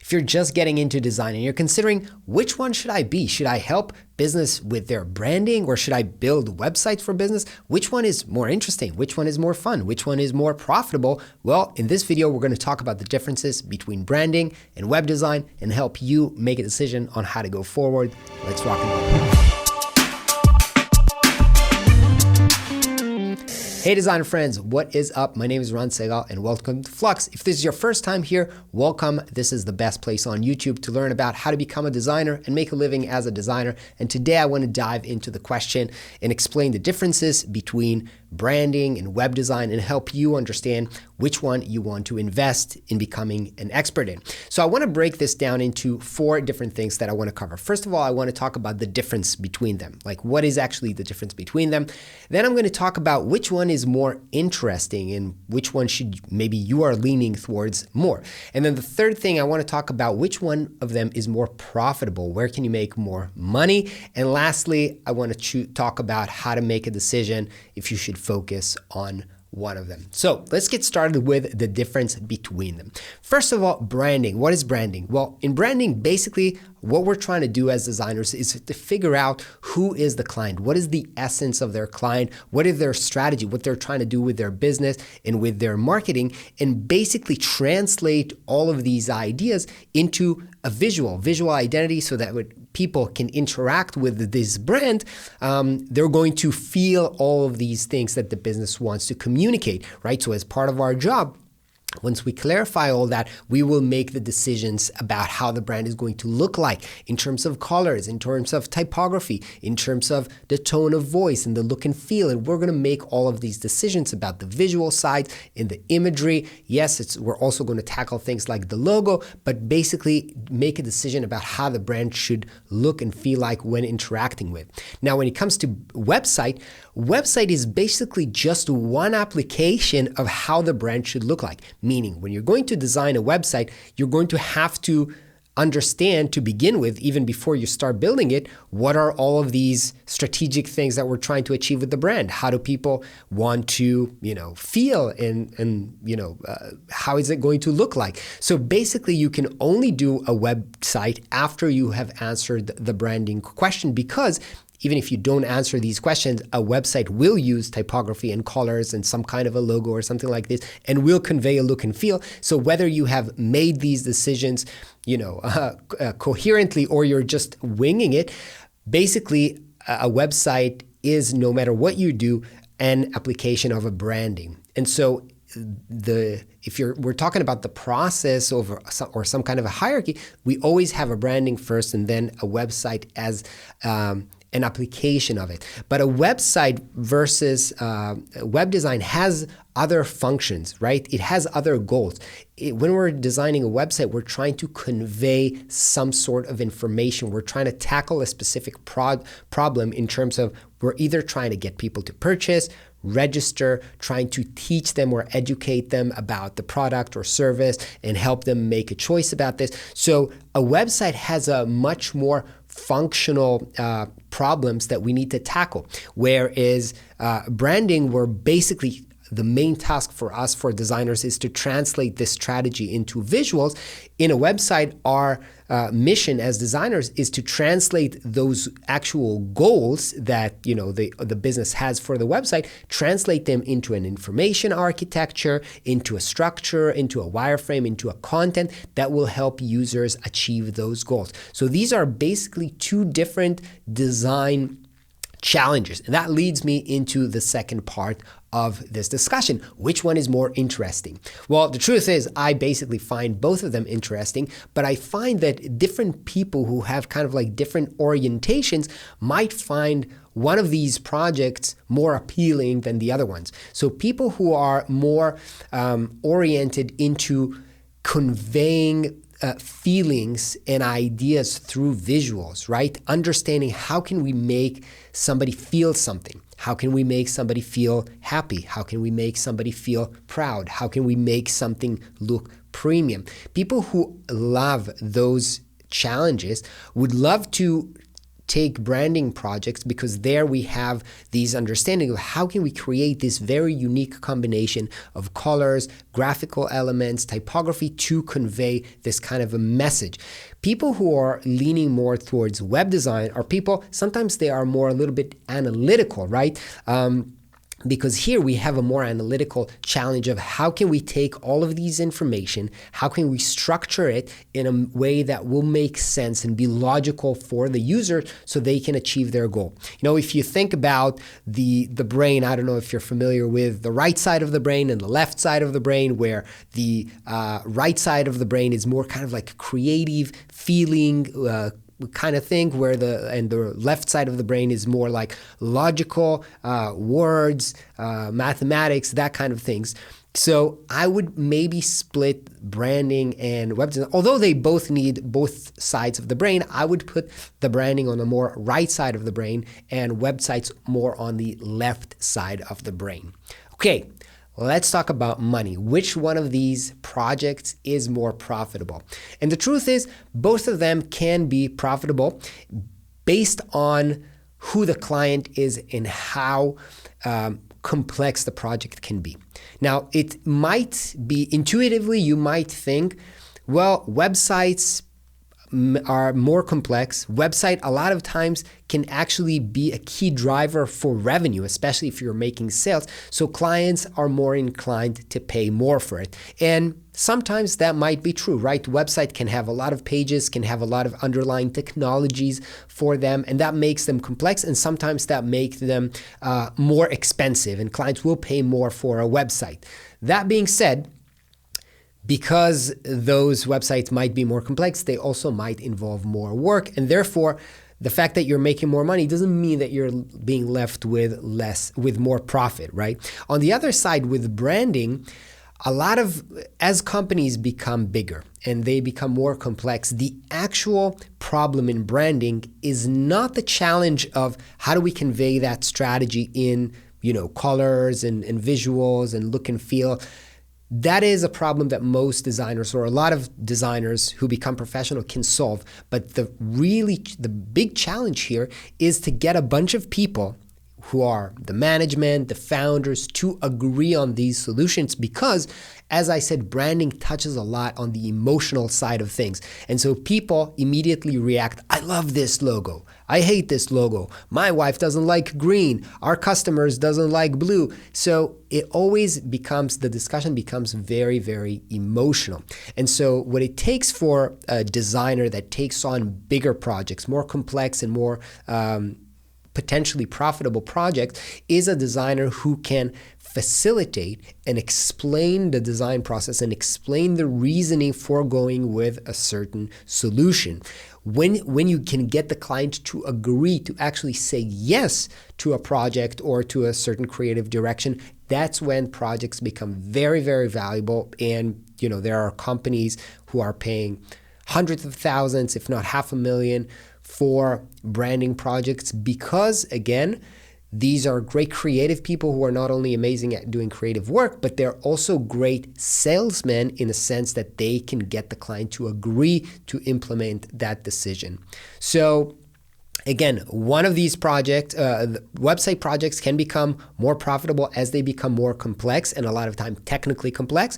If you're just getting into design and you're considering which one should I be? Should I help business with their branding or should I build websites for business? Which one is more interesting? Which one is more fun? Which one is more profitable? Well, in this video, we're going to talk about the differences between branding and web design and help you make a decision on how to go forward. Let's rock and roll. Hey designer friends, what is up? My name is Ron Segal and welcome to Flux. If this is your first time here, welcome. This is the best place on YouTube to learn about how to become a designer and make a living as a designer. And today I want to dive into the question and explain the differences between branding and web design and help you understand which one you want to invest in becoming an expert in. So I want to break this down into 4 different things that I want to cover. First of all, I want to talk about the difference between them. Like what is actually the difference between them? Then I'm going to talk about which one is more interesting and which one should maybe you are leaning towards more. And then the third thing I want to talk about which one of them is more profitable. Where can you make more money? And lastly, I want to talk about how to make a decision if you should focus on one of them. So let's get started with the difference between them. First of all, branding. What is branding? Well, in branding, basically what we're trying to do as designers is to figure out who is the client, what is the essence of their client, what is their strategy, what they're trying to do with their business and with their marketing, and basically translate all of these ideas into a visual identity so that when people can interact with this brand, they're going to feel all of these things that the business wants to communicate, right? So as part of our job, once we clarify all that, we will make the decisions about how the brand is going to look like in terms of colors, in terms of typography, in terms of the tone of voice and the look and feel. And we're going to make all of these decisions about the visual side and the imagery. Yes, we're also going to tackle things like the logo, but basically make a decision about how the brand should look and feel like when interacting with. Now, when it comes to website is basically just one application of how the brand should look like. Meaning, when you're going to design a website, you're going to have to understand to begin with, even before you start building it, what are all of these strategic things that we're trying to achieve with the brand? How do people want to, feel and how is it going to look like? So basically, you can only do a website after you have answered the branding question, because even if you don't answer these questions, a website will use typography and colors and some kind of a logo or something like this and will convey a look and feel. So whether you have made these decisions, coherently or you're just winging it, basically a website is, no matter what you do, an application of a branding. And so we're talking about the process or some kind of a hierarchy, we always have a branding first and then a website as an application of it. But a website versus web design has other functions, right? It has other goals. When we're designing a website, we're trying to convey some sort of information. We're trying to tackle a specific problem in terms of we're either trying to get people to purchase, register, trying to teach them or educate them about the product or service and help them make a choice about this. So a website has a much more functional problems that we need to tackle. Whereas branding, we're basically the main task for us, for designers, is to translate this strategy into visuals. In a website, our mission as designers is to translate those actual goals that the business has for the website, translate them into an information architecture, into a structure, into a wireframe, into a content that will help users achieve those goals. So these are basically 2 different design challenges. And that leads me into the second part of this discussion. Which one is more interesting? Well, the truth is I basically find both of them interesting, but I find that different people who have kind of like different orientations might find one of these projects more appealing than the other ones. So people who are more oriented into conveying feelings and ideas through visuals, right? Understanding how can we make somebody feel something? How can we make somebody feel happy? How can we make somebody feel proud? How can we make something look premium? People who love those challenges would love to take branding projects because there we have these understanding of how can we create this very unique combination of colors, graphical elements, typography to convey this kind of a message. People who are leaning more towards web design are people, sometimes they are more a little bit analytical, right? Because here we have a more analytical challenge of how can we take all of these information, how can we structure it in a way that will make sense and be logical for the user so they can achieve their goal. You know, if you think about the brain, I don't know if you're familiar with the right side of the brain and the left side of the brain, where the right side of the brain is more kind of like creative, feeling, kind of thing, where the left side of the brain is more like logical, words, mathematics, that kind of things. So I would maybe split branding and web design. Although they both need both sides of the brain, I would put the branding on the more right side of the brain and websites more on the left side of the brain. Okay. Let's talk about money. Which one of these projects is more profitable? And the truth is, both of them can be profitable based on who the client is and how complex the project can be. Now, it might be intuitively, you might think, well, websites are more complex. Website a lot of times can actually be a key driver for revenue, especially if you're making sales. So clients are more inclined to pay more for it. And sometimes that might be true, right? Website can have a lot of pages, can have a lot of underlying technologies for them, and that makes them complex, and sometimes that makes them more expensive, and clients will pay more for a website. That being said, because those websites might be more complex, they also might involve more work, and therefore the fact that you're making more money doesn't mean that you're being left with more profit, right? On the other side, with branding, as companies become bigger and they become more complex, the actual problem in branding is not the challenge of how do we convey that strategy in, colors and visuals and look and feel. That is a problem that most designers, or a lot of designers who become professional, can solve. But the big challenge here is to get a bunch of people who are the management, the founders, to agree on these solutions, because, as I said, branding touches a lot on the emotional side of things. And so people immediately react, I love this logo. I hate this logo. My wife doesn't like green. Our customers doesn't like blue. So it always becomes, the discussion becomes very, very emotional. And so what it takes for a designer that takes on bigger projects, more complex and more potentially profitable projects, is a designer who can facilitate and explain the design process and explain the reasoning for going with a certain solution. When you can get the client to agree to actually say yes to a project or to a certain creative direction, that's when projects become very, very valuable. And there are companies who are paying hundreds of thousands, if not $500,000, for branding projects, because, again, these are great creative people who are not only amazing at doing creative work, but they're also great salesmen in the sense that they can get the client to agree to implement that decision. So again, one of these projects, website projects, can become more profitable as they become more complex, and a lot of time technically complex.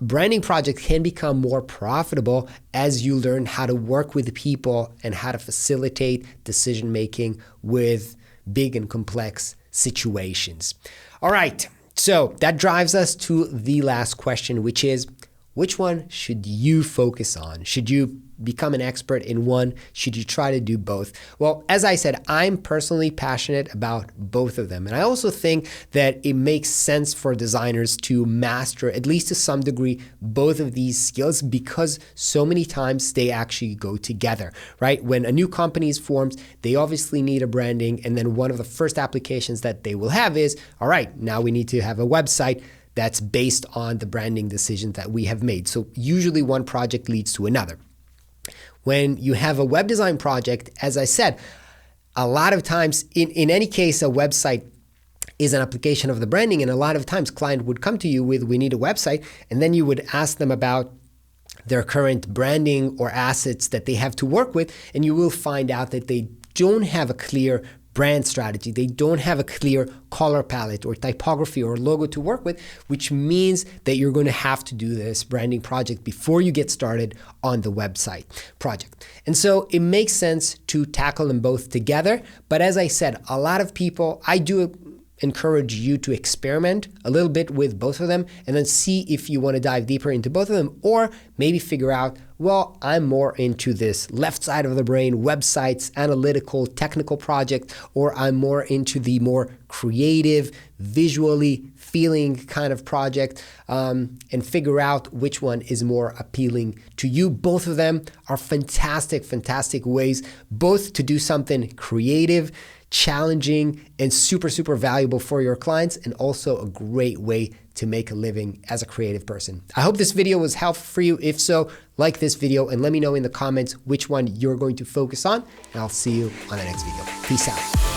Branding projects can become more profitable as you learn how to work with people and how to facilitate decision making with big and complex situations. All right, so that drives us to the last question, which is, which one should you focus on? Should you become an expert in one? Should you try to do both? Well, as I said, I'm personally passionate about both of them. And I also think that it makes sense for designers to master, at least to some degree, both of these skills, because so many times they actually go together, right? When a new company is formed, they obviously need a branding. And then one of the first applications that they will have is, all right, now we need to have a website that's based on the branding decisions that we have made. So usually one project leads to another. When you have a web design project, as I said, a lot of times, in any case, a website is an application of the branding, and a lot of times client would come to you with, we need a website, and then you would ask them about their current branding or assets that they have to work with, and you will find out that they don't have a clear brand strategy. They don't have a clear color palette or typography or logo to work with, which means that you're going to have to do this branding project before you get started on the website project. And so it makes sense to tackle them both together. But as I said, a lot of people, I do encourage you to experiment a little bit with both of them and then see if you want to dive deeper into both of them, or maybe figure out, well, I'm more into this left side of the brain, websites, analytical, technical project, or I'm more into the more creative, visually feeling kind of project, and figure out which one is more appealing to you. Both of them are fantastic, fantastic ways both to do something creative, challenging, and super, super valuable for your clients, and also a great way to make a living as a creative person. I hope this video was helpful for you. If so, like this video and let me know in the comments which one you're going to focus on, and I'll see you on the next video. Peace out.